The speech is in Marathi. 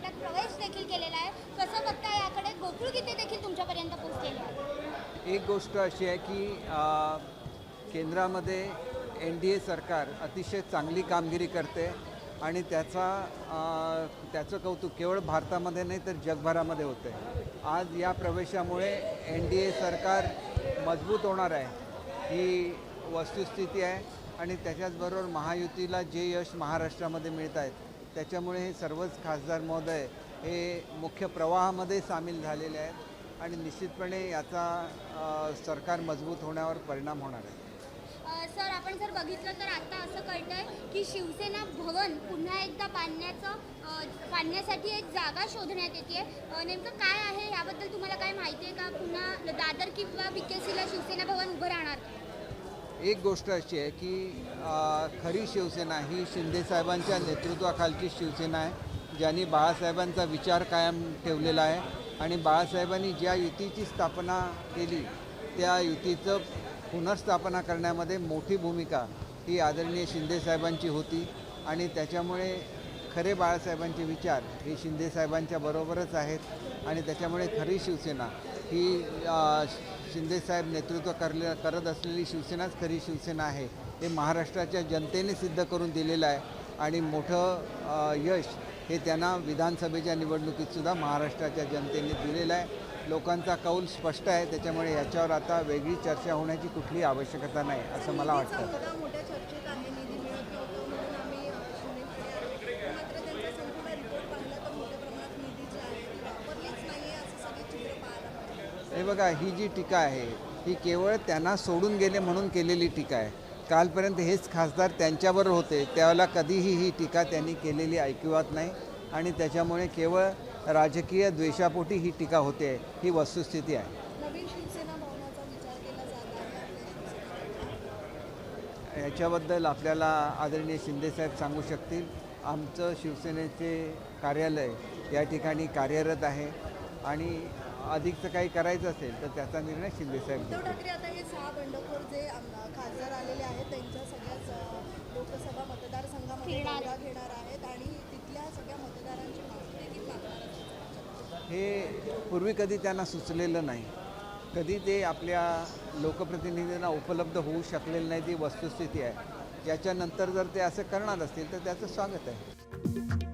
महाराष्ट्रात प्रवेश देखील केलेला आहे. कसं बघता याकडे? गोकुळ गीते देखील तुमच्यापर्यंत पोहोचलेली आहे. एक गोष्ट अशी आहे की केंद्रामध्ये NDA सरकार अतिशय चांगली कामगिरी करते आणि त्याचं कौतुक केवळ भारतामध्ये नाही तर जगभरामध्ये होते. आज या प्रवेशामुळे NDA सरकार मजबूत होणार आहे ही वस्तुस्थिती आहे आणि त्याच्याचबरोबर महायुतीला जे यश महाराष्ट्रामध्ये मिळत आहेत त्याच्यामुळे हे सर्वच खासदार महोदय हे मुख्य प्रवाहामध्ये सामील झालेले आहेत आणि निश्चितपणे याचा सरकार मजबूत होण्यावर परिणाम होणार आहे. सर, आपण जर बघितलं तर आता असं कळतंय की शिवसेना भवन पुन्हा एकदा बांधण्यासाठी एक जागा शोधण्यात येते. नेमकं काय आहे याबद्दल तुम्हाला काय माहिती आहे का? पुन्हा दादर किंवा BKCला शिवसेना भवन उभं राहणार? एक गोष्ट अशी आहे की खरी शिवसेना ही शिंदेसाहेबांच्या नेतृत्वाखालची शिवसेना आहे ज्यांनी बाळासाहेबांचा विचार कायम ठेवलेला आहे आणि बाळासाहेबांनी ज्या युतीची स्थापना केली त्या युतीचं पुनर्स्थापना करण्यामध्ये मोठी भूमिका ही आदरणीय शिंदेसाहेबांची होती आणि त्याच्यामुळे खरे बाळासाहेबांचे विचार हे शिंदेसाहेबांच्या बरोबरच आहेत आणि त्याच्यामुळे खरी शिवसेना ही शिंदेसाहेब नेतृत्व करत असलेली शिवसेनाच खरी शिवसेना आहे हे महाराष्ट्राच्या जनतेने सिद्ध करून दिलेलं आहे आणि मोठं यश हे त्यांना विधानसभेच्या निवडणुकीतसुद्धा महाराष्ट्राच्या जनतेने दिलेलं आहे. लोकांचा कौल स्पष्ट आहे त्याच्यामुळे याच्यावर आता वेगळी चर्चा होण्याची कुठलीही आवश्यकता नाही असं मला वाटतं. हे बघा, ही जी टीका आहे ही केवळ त्यांना सोडून गेले म्हणून केलेली टीका आहे. कालपर्यंत हेच खासदार त्यांच्याबरोबर होते त्यावेळेला कधीही ही टीका त्यांनी केलेली ऐकिवात नाही आणि त्याच्यामुळे केवळ राजकीय द्वेषापोटी ही टीका होते ही वस्तुस्थिती आहे. याच्याबद्दल आपल्याला आदरणीय शिंदेसाहेब सांगू शकतील. आमचं शिवसेनेचे कार्यालय या ठिकाणी कार्यरत आहे आणि अधिकचं काही करायचं असेल तर त्याचा निर्णय शिंदेसाहेब उद्धव ठाकरे आता हे 6 बंडखोर जे खासदार आलेले आहेत त्यांच्या सगळ्याच लोकसभा मतदारसंघामध्ये दौरा घेणार आहेत आणि तिथल्या सगळ्या मतदारांची माहिती देखील मागणार आहेत. हे पूर्वी कधी त्यांना सुचलेलं नाही. कधी ते आपल्या लोकप्रतिनिधींना उपलब्ध होऊ शकलेलं नाही ती वस्तुस्थिती आहे. याच्यानंतर जर ते असं करणार असतील तर त्याचं स्वागत आहे.